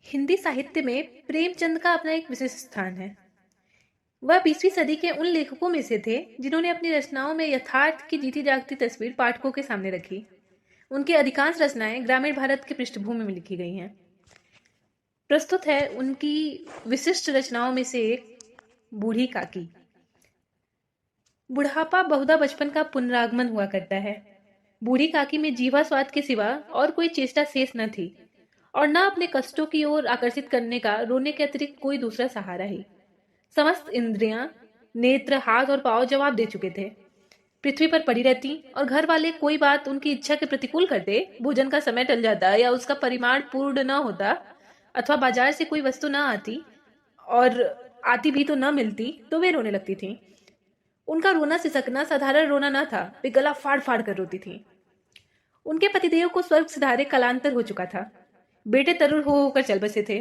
हिंदी साहित्य में प्रेमचंद का अपना एक विशिष्ट स्थान है। वह 20वीं सदी के उन लेखकों में से थे जिन्होंने अपनी रचनाओं में यथार्थ की जीती जागती तस्वीर पाठकों के सामने रखी। उनकी अधिकांश रचनाएं ग्रामीण भारत की पृष्ठभूमि में लिखी गई हैं। प्रस्तुत है उनकी विशिष्ट रचनाओं में से एक, बूढ़ी काकी। बुढ़ापा बहुधा बचपन का पुनरागमन हुआ करता है। बूढ़ी काकी में जीवा स्वाद के सिवा और कोई चेष्टा शेष न थी और न अपने कष्टों की ओर आकर्षित करने का रोने के अतिरिक्त कोई दूसरा सहारा ही। समस्त इंद्रियां, नेत्र, हाथ और पांव जवाब दे चुके थे। पृथ्वी पर पड़ी रहती और घर वाले कोई बात उनकी इच्छा के प्रतिकूल करते, भोजन का समय टल जाता या उसका परिमाण पूर्ण न होता, अथवा बाजार से कोई वस्तु न आती और आती भी तो न मिलती, तो वे रोने लगती थीं। उनका रोना सिसकना साधारण रोना न था, वे गला फाड़ फाड़ कर रोती थीं। उनके पतिदेव को स्वर्ग सिधारे कालांतर हो चुका था। बेटे तरुण हो होकर चल बसे थे।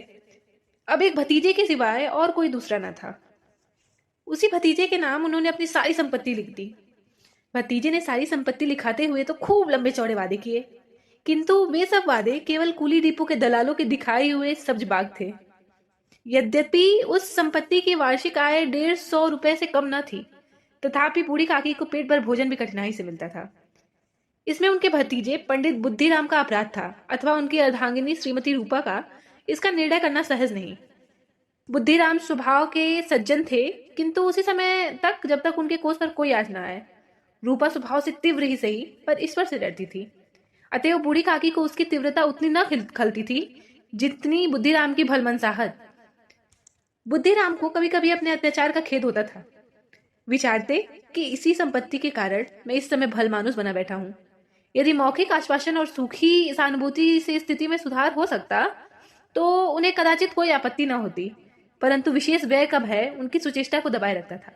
अब एक भतीजे के सिवाय और कोई दूसरा न था। उसी भतीजे के नाम उन्होंने अपनी सारी संपत्ति लिख दी। भतीजे ने सारी संपत्ति लिखाते हुए तो खूब लंबे चौड़े वादे किए, किंतु वे सब वादे केवल कुली डिपो के दलालों के दिखाए हुए सब्ज बाग थे। यद्यपि उस संपत्ति की वार्षिक आय 150 रुपए से कम न थी, तथापि बूढ़ी काकी को पेट भर भोजन भी कठिनाई से मिलता था। इसमें उनके भतीजे पंडित बुद्धिराम का अपराध था अथवा उनकी अर्धांगिनी श्रीमती रूपा का, इसका निर्णय करना सहज नहीं। बुद्धिराम स्वभाव के सज्जन थे, किंतु उसी समय तक जब तक उनके कोष पर कोई आँच न आए। रूपा स्वभाव से तीव्र ही सही, पर ईश्वर से डरती थी। अतएव बूढ़ी काकी को उसकी तीव्रता उतनी न खलती थी जितनी बुद्धिराम की भलमनसाहट। बुद्धिराम को कभी कभी अपने अत्याचार का खेद होता था। विचारते कि इसी संपत्ति के कारण मैं इस समय भल मानुस बना बैठा हूं। यदि मौखिक आश्वासन और सूखी सहानुभूति से स्थिति में सुधार हो सकता तो उन्हें कदाचित कोई आपत्ति न होती, परंतु विशेष व्यय का भय उनकी सुचेष्टा को दबाए रखता था।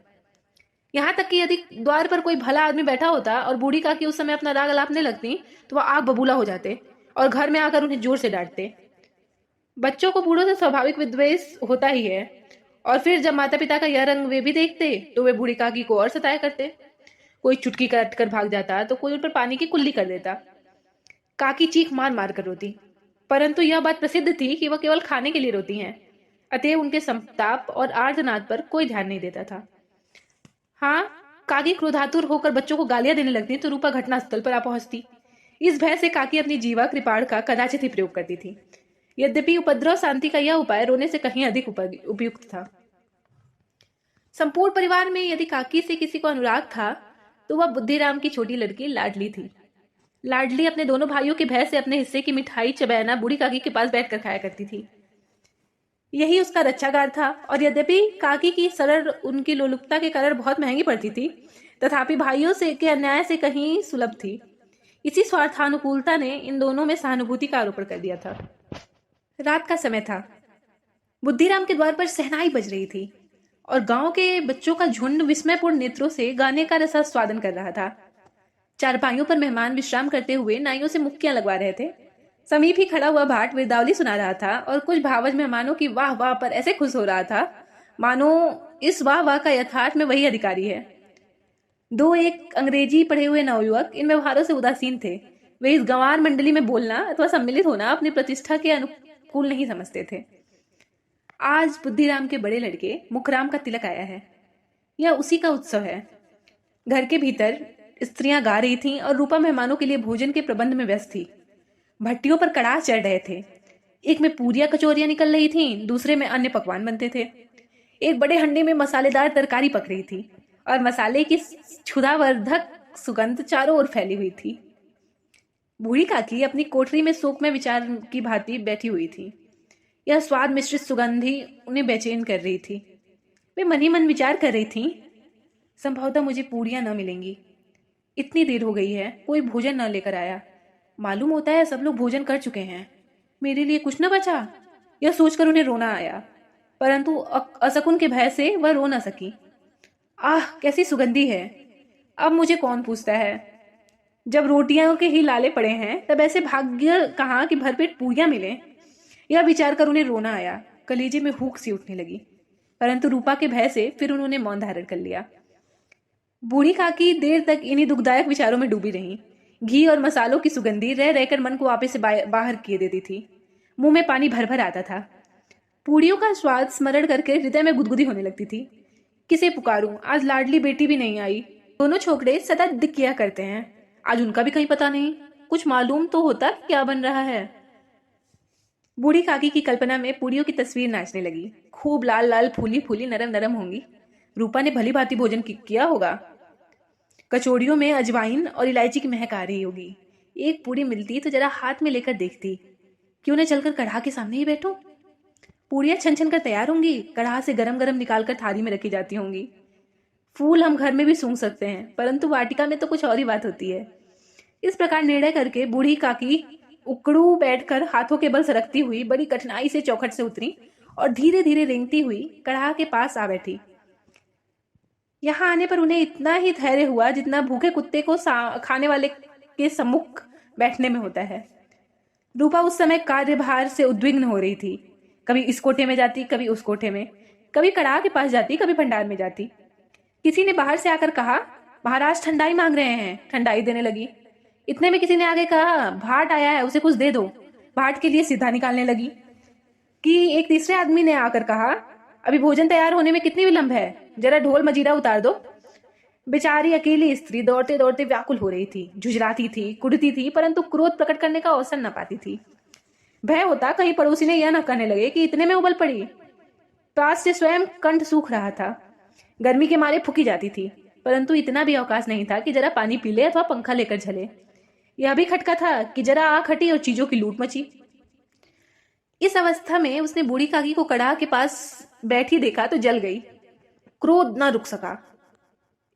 यहाँ तक कि यदि द्वार पर कोई भला आदमी बैठा होता और बूढ़ी काकी उस समय अपना राग अलापने लगती तो वह आग बबूला हो जाते और घर में आकर उन्हें जोर से डांटते। बच्चों को बूढ़ों से स्वाभाविक विद्वेष होता ही है, और फिर जब माता पिता का यह रंग वे भी देखते तो वे बूढ़ी काकी को और सताया करते। कोई चुटकी काट कर भाग जाता तो कोई उन पर पानी की कुल्ली कर देता। काकी चीख मार मार कर रोती, परंतु यह बात प्रसिद्ध थी कि वह केवल खाने के लिए रोती हैं। अतएव उनके संताप और आर्तनाद पर कोई ध्यान नहीं देता था। हाँ, काकी क्रोधातुर होकर बच्चों को गालियां देने लगती तो रूपा घटनास्थल पर आ पहुंचती। इस भय से काकी अपनी जीवा कृपाण का कदाचित ही प्रयोग करती थी। यद्यपि उपद्रव शांति का यह उपाय रोने से कहीं अधिक उपयुक्त था। संपूर्ण परिवार में यदि काकी से किसी को अनुराग था तो वह बुद्धिराम की छोटी लड़की लाडली थी। लाडली अपने दोनों भाइयों के भय से अपने हिस्से की मिठाई चबैना बूढ़ी काकी के पास बैठकर खाया करती थी। यही उसका रक्षागार था, और यद्यपि काकी की सरल उनकी लोलुपता के कारण बहुत महंगी पड़ती थी, तथापि भाइयों से के अन्याय से कहीं सुलभ थी। इसी स्वार्थानुकूलता ने इन दोनों में सहानुभूति का आरोपण कर दिया था। रात का समय था। बुद्धिराम के द्वार पर शहनाई बज रही थी और गांव के बच्चों का झुंड विस्मयपूर्ण नेत्रों से गाने का रसास्वादन कर रहा था। चारपाइयों पर मेहमान विश्राम करते हुए नाइयों से मुक्कियां लगवा रहे थे। समीप ही खड़ा हुआ भाट विरदावली सुना रहा था और कुछ भावज मेहमानों की वाह वाह पर ऐसे खुश हो रहा था मानो इस वाह वाह का यथार्थ में वही अधिकारी है। दो एक अंग्रेजी पढ़े हुए नवयुवक इन व्यवहारों से उदासीन थे। वे इस गंवार मंडली में बोलना अथवा सम्मिलित होना अपनी प्रतिष्ठा के अनुकूल नहीं समझते थे। आज बुद्धिराम के बड़े लड़के मुखराम का तिलक आया है। यह उसी का उत्सव है। घर के भीतर स्त्रियां गा रही थीं और रूपा मेहमानों के लिए भोजन के प्रबंध में व्यस्त थी। भट्टियों पर कड़ाह चढ़ रहे थे। एक में पूरियां कचौरियां निकल रही थीं, दूसरे में अन्य पकवान बनते थे। एक बड़े हंडे में मसालेदार तरकारी पक रही थी और मसाले की क्षुधावर्धक सुगंध चारों ओर फैली हुई थी। बूढ़ी काकी अपनी कोठरी में शोक में विचार की भांति बैठी हुई थी। यह स्वाद मिश्रित सुगंध ही उन्हें बेचैन कर रही थी। वे मन ही मन विचार कर रही थीं, संभवतः मुझे पूरियां न मिलेंगी। इतनी देर हो गई है, कोई भोजन न लेकर आया। मालूम होता है सब लोग भोजन कर चुके हैं, मेरे लिए कुछ न बचा। यह सोचकर उन्हें रोना आया, परंतु असकुन के भय से वह रो न सकी। आह, कैसी सुगंधी है! अब मुझे कौन पूछता है? जब रोटियां के ही लाले पड़े हैं तब ऐसे भाग्य कहाँ कि भरपेट पूरियां मिले। यह विचार कर उन्हें रोना आया। कलेजे में हूक सी उठने लगी, परंतु रूपा के भय से फिर उन्होंने मौन धारण कर लिया। बूढ़ी काकी देर तक इन्हीं दुखदायक विचारों में डूबी रहीं। घी और मसालों की सुगंधी रह रहकर मन को वापस से बाहर किए देती थी। मुंह में पानी भर भर आता था। पूड़ियों का स्वाद स्मरण करके हृदय में गुदगुदी होने लगती थी। किसे पुकारूं, आज लाडली बेटी भी नहीं आई। दोनों छोकरे सदा दिख किया करते हैं, आज उनका भी कहीं पता नहीं। कुछ मालूम तो होता कि क्या बन रहा है। बूढ़ी काकी की कल्पना में पूड़ियों की तस्वीर नाचने लगी। खूब लाल लाल फूली फूली नरम नरम होंगी। रूपा ने भली भांति भोजन किया होगा। कचौड़ियों में अजवाइन और इलायची की महक आ रही होगी। एक पूड़ी मिलती तो जरा हाथ में लेकर देखती। क्यों न चलकर कढ़ा के सामने ही बैठूं। पूड़ियां छन छन कर तैयार होंगी, कढ़ा से गरम गरम निकालकर थाली में रखी जाती होंगी। फूल हम घर में भी सूंघ सकते हैं, परंतु वाटिका में तो कुछ और ही बात होती है। इस प्रकार निर्णय करके बूढ़ी काकी उकड़ू बैठकर हाथों के बल सरकती हुई बड़ी कठिनाई से चौखट से उतरी और धीरे धीरे रेंगती हुई कढ़ा के पास आ बैठी। यहाँ आने पर उन्हें इतना ही धैर्य हुआ जितना भूखे कुत्ते को खाने वाले के सम्मुख बैठने में होता है। रूपा उस समय कार्यभार से उद्विग्न हो रही थी। कभी इस कोठे में जाती, कभी उस कोठे में, कभी कढ़ा के पास जाती, कभी भंडार में जाती। किसी ने बाहर से आकर कहा, महाराज ठंडाई मांग रहे हैं। ठंडाई देने लगी। इतने में किसी ने आगे कहा, भाट आया है, उसे कुछ दे दो। भाट के लिए सीधा निकालने लगी कि एक तीसरे आदमी ने आकर कहा, अभी भोजन तैयार होने में कितनी विलंब है, जरा ढोल मजीरा उतार दो। बेचारी अकेली स्त्री दौड़ते दौड़ते व्याकुल हो रही थी, झुंझलाती थी, कुड़ती थी, परंतु क्रोध प्रकट करने का अवसर न पाती थी। भय होता कहीं पड़ोसी ने यह न कहने लगे कि इतने में उबल पड़ी। पास से स्वयं कंठ सूख रहा था, गर्मी के मारे फूकी जाती थी, परंतु इतना भी अवकाश नहीं था कि जरा पानी पी ले अथवा पंखा लेकर झले। यह भी खटका था कि जरा आग हटी और चीजों की लूट मची। इस अवस्था में उसने बूढ़ी काकी को कढ़ा के पास बैठी देखा तो जल गई। क्रोध न रुक सका।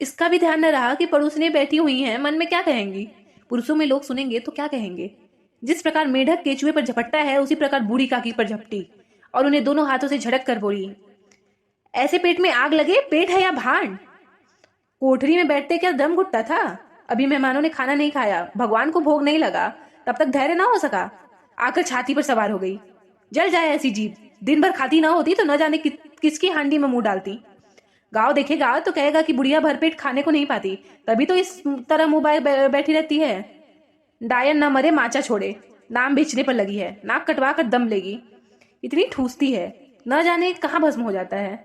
इसका भी ध्यान न रहा कि पड़ोसने बैठी हुई हैं, मन में क्या कहेंगी। पुरुषों में लोग सुनेंगे तो क्या कहेंगे। जिस प्रकार मेढक केचुए पर झपटता है, उसी प्रकार बूढ़ी काकी पर झपटी और उन्हें दोनों हाथों से झटक कर बोली, ऐसे पेट में आग लगे, पेट है या भांड। कोठरी में बैठते क्या दम घुटता था। अभी मेहमानों ने खाना नहीं खाया, भगवान को भोग नहीं लगा, तब तक धैर्य ना हो सका। आकर छाती पर सवार हो गई। जल जाए ऐसी जीभ, दिन भर खाती ना होती तो न जाने किसकी हांडी में मुंह डालती। गांव देखेगा तो कहेगा कि बुढ़िया भरपेट खाने को नहीं पाती, तभी तो इस तरह मुंह बैठी रहती है। डायन न मरे माचा छोड़े, नाम बेचने पर लगी है, नाक कटवा कर दम लेगी। इतनी ठूसती है, न जाने कहाँ भस्म हो जाता है।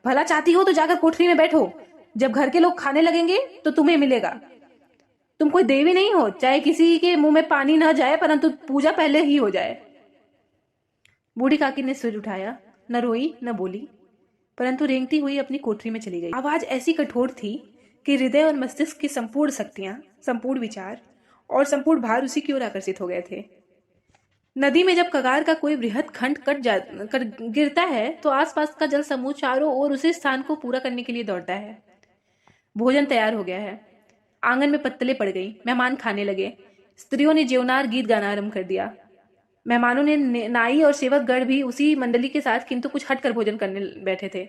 भला चाहती हो तो जाकर कोठरी में बैठो, जब घर के लोग खाने लगेंगे तो तुम्हें मिलेगा। तुम कोई देवी नहीं हो, चाहे किसी के मुंह में पानी न जाए, परंतु पूजा पहले ही हो जाए। बूढ़ी काकी ने सिर उठाया, न रोई न बोली, परंतु रेंगती हुई अपनी कोठरी में चली गई। आवाज ऐसी कठोर थी कि हृदय और मस्तिष्क की संपूर्ण शक्तियां, संपूर्ण विचार और संपूर्ण भार उसी की ओर आकर्षित हो गए थे। नदी में जब कगार का कोई बृहद खंड कर गिरता है तो आसपास का जल समूह चारों ओर उसी स्थान को पूरा करने के लिए दौड़ता है। भोजन तैयार हो गया है। आंगन में पत्तलें पड़ गई, मेहमान खाने लगे। स्त्रियों ने जेवनार गीत गाना आरंभ कर दिया। मेहमानों ने नाई और सेवक गण भी उसी मंडली के साथ किंतु कुछ हटकर भोजन करने बैठे थे,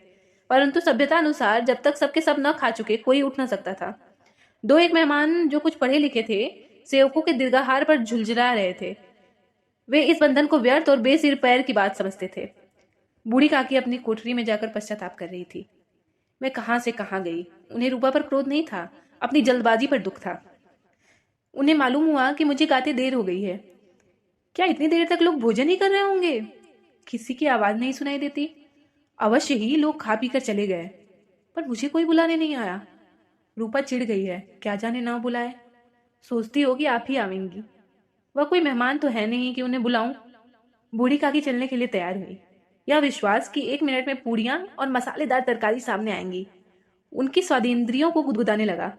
परंतु सभ्यता अनुसार जब तक सबके सब न खा चुके कोई उठ न सकता था। दो एक मेहमान जो कुछ पढ़े लिखे थे, सेवकों के दीर्घाहार पर झुलझुला रहे थे। वे इस बंधन को व्यर्थ और बेसिर पैर की बात समझते थे। बूढ़ी काकी अपनी कोठरी में जाकर पश्चाताप कर रही थी। मैं कहां से कहां गई। उन्हें रूपा पर क्रोध नहीं था, अपनी जल्दबाजी पर दुख था। उन्हें मालूम हुआ कि मुझे गाते देर हो गई है। क्या इतनी देर तक लोग भोजन ही कर रहे होंगे? किसी की आवाज नहीं सुनाई देती। अवश्य ही लोग खा पी कर चले गए, पर मुझे कोई बुलाने नहीं आया। रूपा चिढ़ गई है, क्या जाने ना बुलाए। सोचती होगी आप ही आवेंगी। वह कोई मेहमान तो है नहीं कि उन्हें बुलाऊं। बूढ़ी काकी चलने के लिए तैयार हुई, यह विश्वास कि 1 मिनट में पूड़ियां और मसालेदार तरकारी सामने आएंगी उनकी स्वादेंद्रियों को गुदगुदाने लगा।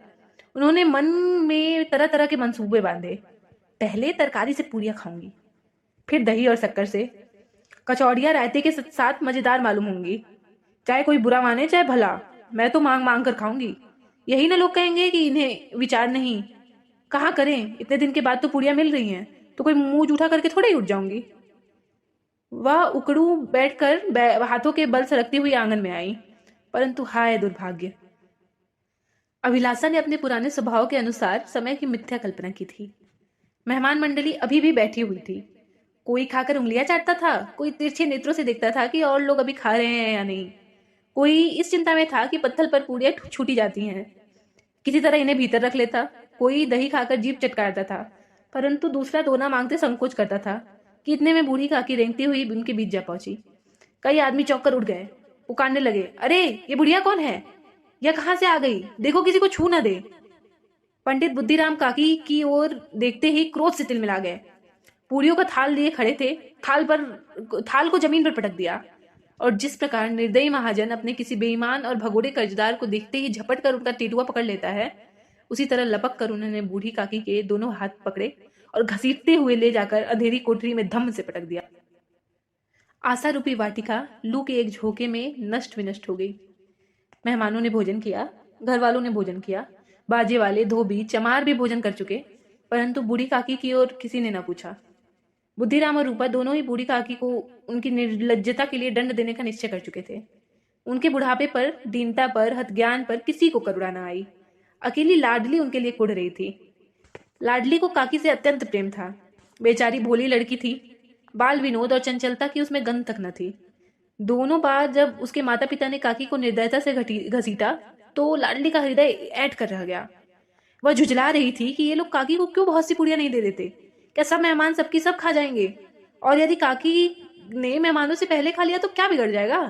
उन्होंने मन में तरह तरह के मंसूबे बांधे। पहले तरकारी से पूड़ियां खाऊंगी, फिर दही और शक्कर से। कचौड़ियां रायते के साथ मजेदार मालूम होंगी। चाहे कोई बुरा माने चाहे भला, मैं तो मांग मांग कर खाऊंगी। यही ना लोग कहेंगे कि इन्हें विचार नहीं। कहाँ करें, इतने दिन के बाद तो पूड़ियां मिल रही हैं, तो कोई मुंह जूठा करके थोड़े ही उठ जाऊंगी। वह उकड़ू बैठकर हाथों के बल सरकती हुई आंगन में आई, परंतु हाय दुर्भाग्य। अभिलाषा ने अपने पुराने स्वभाव के अनुसार समय की मिथ्या कल्पना की थी। मेहमान मंडली अभी भी बैठी हुई थी। कोई खाकर उंगलियां चाटता था, कोई तिरछे नेत्रों से देखता था कि और लोग अभी खा रहे हैं या नहीं। कोई इस चिंता में था कि पत्थल पर पूड़ियां छूटी जाती हैं, किसी तरह इन्हें भीतर रख लेता। कोई दही खाकर जीभ चटकारता था, परंतु दूसरा दोना मांगते संकोच करता था कि इतने में बूढ़ी काकी रेंगती हुई उनके बीच जा पहुंची। कई आदमी चौंक कर उठ गए, पुकारने लगे, अरे ये बुढ़िया कौन है? यह कहाँ से आ गई? देखो किसी को छू न दे। पंडित बुद्धिराम काकी की ओर देखते ही क्रोध से तिलमिला गए। पूरियों का थाल लिए खड़े थे, थाल को जमीन पर पटक दिया, और जिस प्रकार निर्दयी महाजन अपने किसी बेईमान और भगोड़े कर्जदार को देखते ही झपट कर उनका टेटुआ पकड़ लेता है, उसी तरह लपक कर उन्होंने बूढ़ी काकी के दोनों हाथ पकड़े और घसीटते हुए ले जाकर अंधेरी कोठरी में धम्म से पटक दिया। आशा रूपी वाटिका लू के एक झोंके में नष्ट विनष्ट हो गई। मेहमानों ने भोजन किया, घर वालों ने भोजन किया, बाजे वाले, धोबी, चमार भी भोजन कर चुके, परंतु बूढ़ी काकी की ओर किसी ने न पूछा। बुद्धिराम और रूपा दोनों ही बूढ़ी काकी को उनकी निर्लज्जता के लिए दंड देने का निश्चय कर चुके थे। उनके बुढ़ापे पर, दीनता पर, हतज्ञान पर किसी को करुणा न आई। अकेली लाडली उनके लिए कुढ़ रही थी। लाडली को काकी से अत्यंत प्रेम था। बेचारी भोली लड़की थी, बाल विनोद और चंचलता की उसमें गंध तक न थी। दोनों बार जब उसके माता पिता ने काकी को निर्दयता से घसीटा तो लाडली का हृदय ऐंठ कर रह गया। वह झुझला रही थी कि ये लोग काकी को क्यों बहुत सी पुड़िया नहीं दे देते। क्या सब मेहमान सबकी सब खा जाएंगे? और यदि काकी ने मेहमानों से पहले खा लिया तो क्या बिगड़ जाएगा?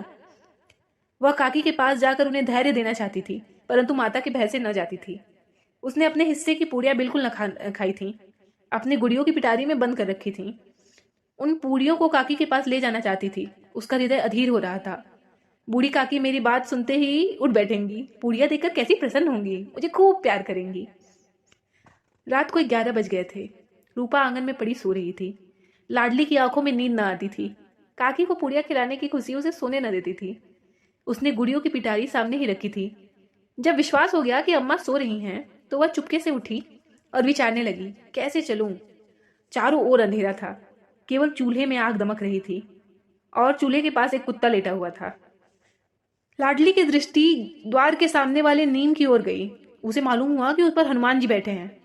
वह काकी के पास जाकर उन्हें धैर्य देना चाहती थी, परंतु माता के भय से न जाती थी। उसने अपने हिस्से की पूड़ियां बिल्कुल न खाई थी, अपने गुड़ियों की पिटारी में बंद कर रखी थी। उन पूड़ियों को काकी के पास ले जाना चाहती थी। उसका हृदय अधीर हो रहा था। बूढ़ी काकी मेरी बात सुनते ही उठ बैठेंगी, पूड़ियां देखकर कैसी प्रसन्न होंगी, मुझे खूब प्यार करेंगी। रात को 11 बज गए थे। रूपा आंगन में पड़ी सो रही थी। लाडली की आंखों में नींद न आती थी। काकी को पुड़िया खिलाने की खुशी उसे सोने न देती थी। उसने गुड़ियों की पिटारी सामने ही रखी थी। जब विश्वास हो गया कि अम्मा सो रही हैं, तो वह चुपके से उठी और विचारने लगी, कैसे चलूं? चारों ओर अंधेरा था, केवल चूल्हे में आग दमक रही थी और चूल्हे के पास एक कुत्ता लेटा हुआ था। लाडली की दृष्टि द्वार के सामने वाले नीम की ओर गई। उसे मालूम हुआ कि उस पर हनुमान जी बैठे हैं।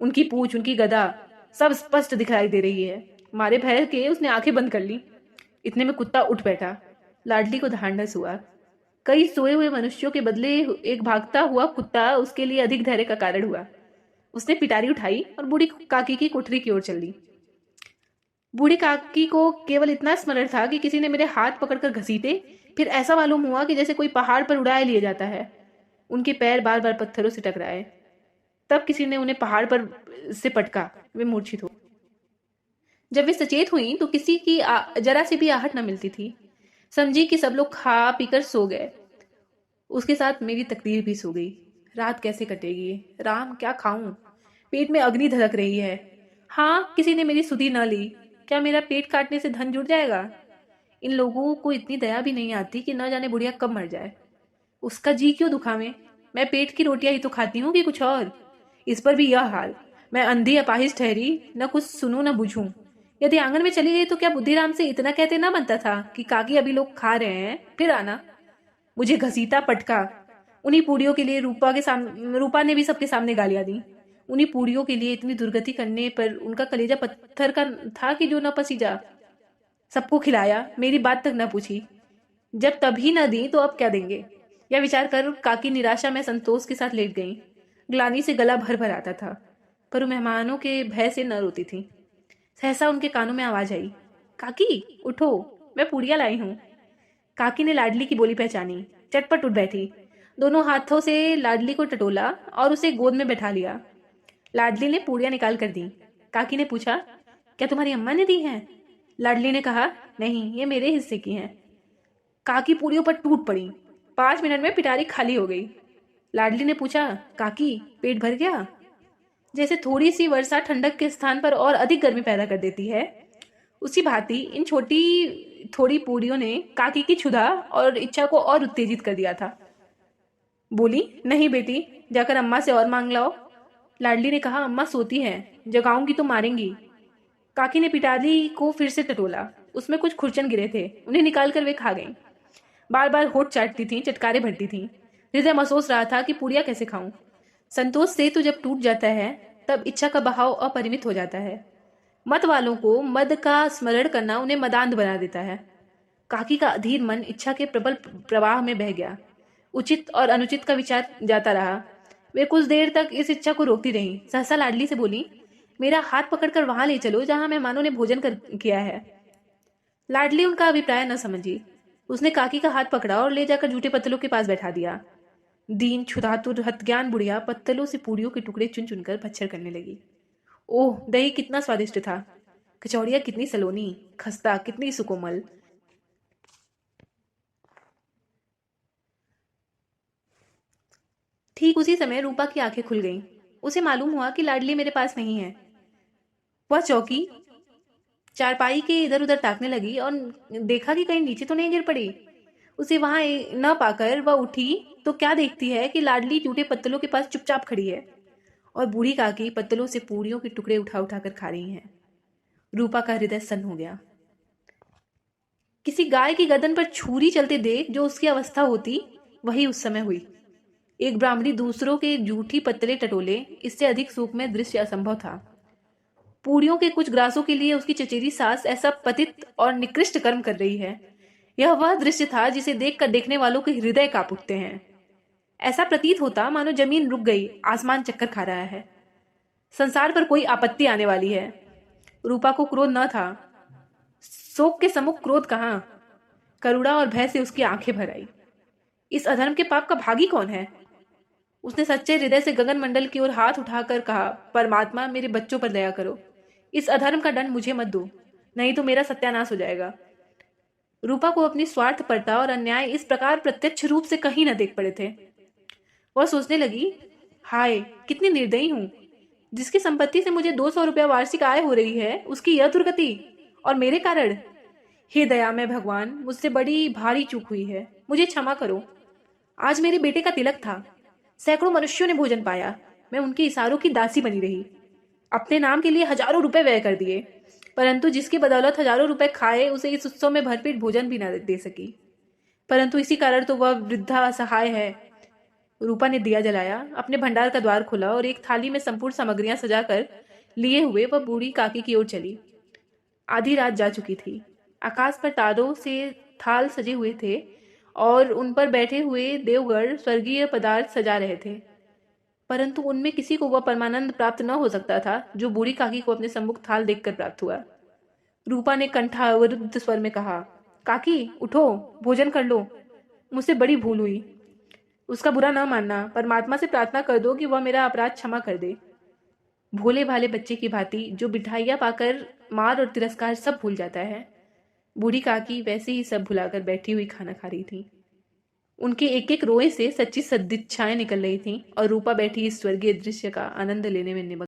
उनकी पूंछ, उनकी गदा सब स्पष्ट दिखाई दे रही है। मारे भय के उसने आंखें बंद कर ली। इतने में कुत्ता उठ बैठा। लाडली को ढांढस हुआ। कई सोए हुए मनुष्यों के बदले एक भागता हुआ कुत्ता उसके लिए अधिक धैर्य का कारण हुआ। उसने पिटारी उठाई और बूढ़ी काकी की कोठरी की ओर चल दी। बूढ़ी काकी को केवल इतना स्मरण था कि किसी ने मेरे हाथ पकड़कर घसीटे, फिर ऐसा मालूम हुआ कि जैसे कोई पहाड़ पर उड़ाए लिए जाता है। उनके पैर बार बार पत्थरों से टकराए। तब किसी ने उन्हें पहाड़ पर से पटका। वे मूर्छित हो। जब वे सचेत हुई तो किसी की जरा से भी आहट न मिलती थी। समझी कि सब लोग खा पीकर सो गए। उसके साथ मेरी तकदीर भी सो गई। रात कैसे कटेगी? राम, क्या खाऊं? पेट में अग्नि धधक रही है। हाँ, किसी ने मेरी सुधि न ली। क्या मेरा पेट काटने से धन जुड़ जाएगा? इन लोगों को इतनी दया भी नहीं आती कि न जाने बुढ़िया कब मर जाए। उसका जी क्यों दुखावे? मैं पेट की रोटियां ही तो खाती हूँ कि कुछ और। इस पर भी यह हाल। मैं अंधी अपाहिज ठहरी, न कुछ सुनूं न बुझूं। यदि आंगन में चली गई तो क्या बुद्धिराम से इतना कहते ना बनता था कि काकी अभी लोग खा रहे हैं, फिर आना। मुझे घसीटा, पटका। उन्हीं पूड़ियों के लिए रूपा ने भी सबके सामने गालियां दी। उन्हीं पूड़ियों के लिए इतनी दुर्गति करने पर उनका कलेजा पत्थर का था कि जो न पसीजा। सबको खिलाया, मेरी बात तक न पूछी। जब तभी न दी तो अब क्या देंगे? यह विचार कर काकी निराशा में संतोष के साथ लेट गई। ग्लानी से गला भर भर आता था, पर वो मेहमानों के भय से न रोती थी। सहसा उनके कानों में आवाज आई, काकी उठो, मैं पूड़ियां लाई हूं। काकी ने लाडली की बोली पहचानी, चटपट उठ बैठी। दोनों हाथों से लाडली को टटोला और उसे गोद में बैठा लिया। लाडली ने पूड़ियां निकाल कर दी। काकी ने पूछा, क्या तुम्हारी अम्मा ने दी हैं? लाडली ने कहा, नहीं, ये मेरे हिस्से की हैं। काकी पूड़ियों पर टूट पड़ी। 5 मिनट में पिटारी खाली हो गई। लाडली ने पूछा, काकी पेट भर गया? जैसे थोड़ी सी वर्षा ठंडक के स्थान पर और अधिक गर्मी पैदा कर देती है, उसी भांति इन छोटी थोड़ी पूड़ियों ने काकी की क्षुधा और इच्छा को और उत्तेजित कर दिया था। बोली, नहीं बेटी, जाकर अम्मा से और मांग लाओ। लाडली ने कहा, अम्मा सोती है, जगाऊंगी तो मारेंगी। काकी ने पिटारी को फिर से टटोला। उसमें कुछ खुरचन गिरे थे, उन्हें निकालकर वे खा गईं। बार बार होठ चाटती थीं, चटकारे भरती थीं। हृदय महसूस रहा था कि पूड़ियां कैसे खाऊं। संतोष से तो जब टूट जाता है तब इच्छा का बहाव अपरिमित हो जाता है। मत वालों को मद का स्मरण करना उन्हें मदांध बना देता है। काकी का अधीर मन इच्छा के प्रबल प्रवाह में बह गया। उचित और अनुचित का विचार जाता रहा। वे कुछ देर तक इस इच्छा को रोकती रहीं। सहसा लाडली से बोली, मेरा हाथ पकड़कर वहां ले चलो जहां मेहमानों ने भोजन किया है। लाडली उनका अभिप्राय न समझी। उसने काकी का हाथ पकड़ा और ले जाकर जूठे पत्तलों के पास बैठा दिया। दीन क्षुधातुर हतज्ञान बुढ़िया पत्तलों से पूड़ियों के टुकड़े चुन चुनकर भच्छर करने लगी। ओह, दही कितना स्वादिष्ट था, कचौड़ियाँ कितनी सलोनी, खस्ता कितनी सुकोमल। ठीक उसी समय रूपा की आंखें खुल गईं। उसे मालूम हुआ कि लाडली मेरे पास नहीं है। वह चौकी चारपाई के इधर उधर ताकने लगी और देखा कि कहीं नीचे तो नहीं गिर पड़ी। उसे वहां न पाकर वह उठी तो क्या देखती है कि लाडली जूठे पत्तलों के पास चुपचाप खड़ी है और बूढ़ी काकी पत्तलों से पूड़ियों के टुकड़े उठा उठा कर खा रही हैं। रूपा का हृदय सन्न हो गया। किसी गाय की गर्दन पर छुरी चलते देख जो उसकी अवस्था होती, वही उस समय हुई। एक ब्राह्मणी दूसरों के जूठी पत्तले टटोले, इससे अधिक सूक्ष्म दृश्य असंभव था। पूड़ियों के कुछ ग्रासों के लिए उसकी चचेरी सास ऐसा पतित और निकृष्ट कर्म कर रही है, यह वह दृश्य था जिसे देखकर देखने वालों के हृदय कांप उठते हैं। ऐसा प्रतीत होता मानो जमीन रुक गई, आसमान चक्कर खा रहा है, संसार पर कोई आपत्ति आने वाली है। रूपा को क्रोध न था, शोक के सम्मुख क्रोध कहां। करुणा और भय से उसकी आंखें भर आई। इस अधर्म के पाप का भागी कौन है? उसने सच्चे हृदय से गगन मंडल की ओर हाथ उठाकर कहा, परमात्मा मेरे बच्चों पर दया करो, इस अधर्म का दंड मुझे मत दो, नहीं तो मेरा सत्यानाश हो जाएगा। रूपा को अपनी स्वार्थपरता और अन्याय इस प्रकार प्रत्यक्ष रूप से कहीं न देख पड़े थे। वह सोचने लगी, हाय कितनी निर्दयी हूं, जिसकी संपत्ति से मुझे 200 रुपया वार्षिक आय हो रही है, उसकी यह दुर्गति, और मेरे कारण। हे दयामय भगवान, मुझसे बड़ी भारी चूक हुई है, मुझे क्षमा करो। आज मेरे बेटे का तिलक था, सैकड़ों मनुष्यों ने भोजन पाया, मैं उनके इशारों की दासी बनी रही, अपने नाम के लिए हजारों रुपए व्यय कर दिए, परंतु जिसकी बदौलत हजारों रुपए खाए उसे इस उत्सव में भरपेट भोजन भी न दे सकी, परंतु इसी कारण तो वह वृद्धा असहाय है। रूपा ने दिया जलाया, अपने भंडार का द्वार खोला और एक थाली में संपूर्ण सामग्रियां सजाकर लिए हुए वह बूढ़ी काकी की ओर चली। आधी रात जा चुकी थी। आकाश पर तारों से थाल सजे हुए थे और उन पर बैठे हुए देवगढ़ स्वर्गीय पदार्थ सजा रहे थे, परंतु उनमें किसी को वह परमानंद प्राप्त न हो सकता था जो बूढ़ी काकी को अपने सम्मुख थाल देखकर प्राप्त हुआ। रूपा ने कंठावरुद्ध स्वर में कहा, काकी उठो, भोजन कर लो, मुझसे बड़ी भूल हुई, उसका बुरा न मानना, परमात्मा से प्रार्थना कर दो कि वह मेरा अपराध क्षमा कर दे। भोले भाले बच्चे की भांति जो मिठाइयां पाकर मार और तिरस्कार सब भूल जाता है, बूढ़ी काकी वैसे ही सब भुलाकर बैठी हुई खाना खा रही थी। उनके एक एक रोए से सच्ची सदिच्छाएं निकल रही थीं और रूपा बैठी इस स्वर्गीय दृश्य का आनंद लेने में निमग्न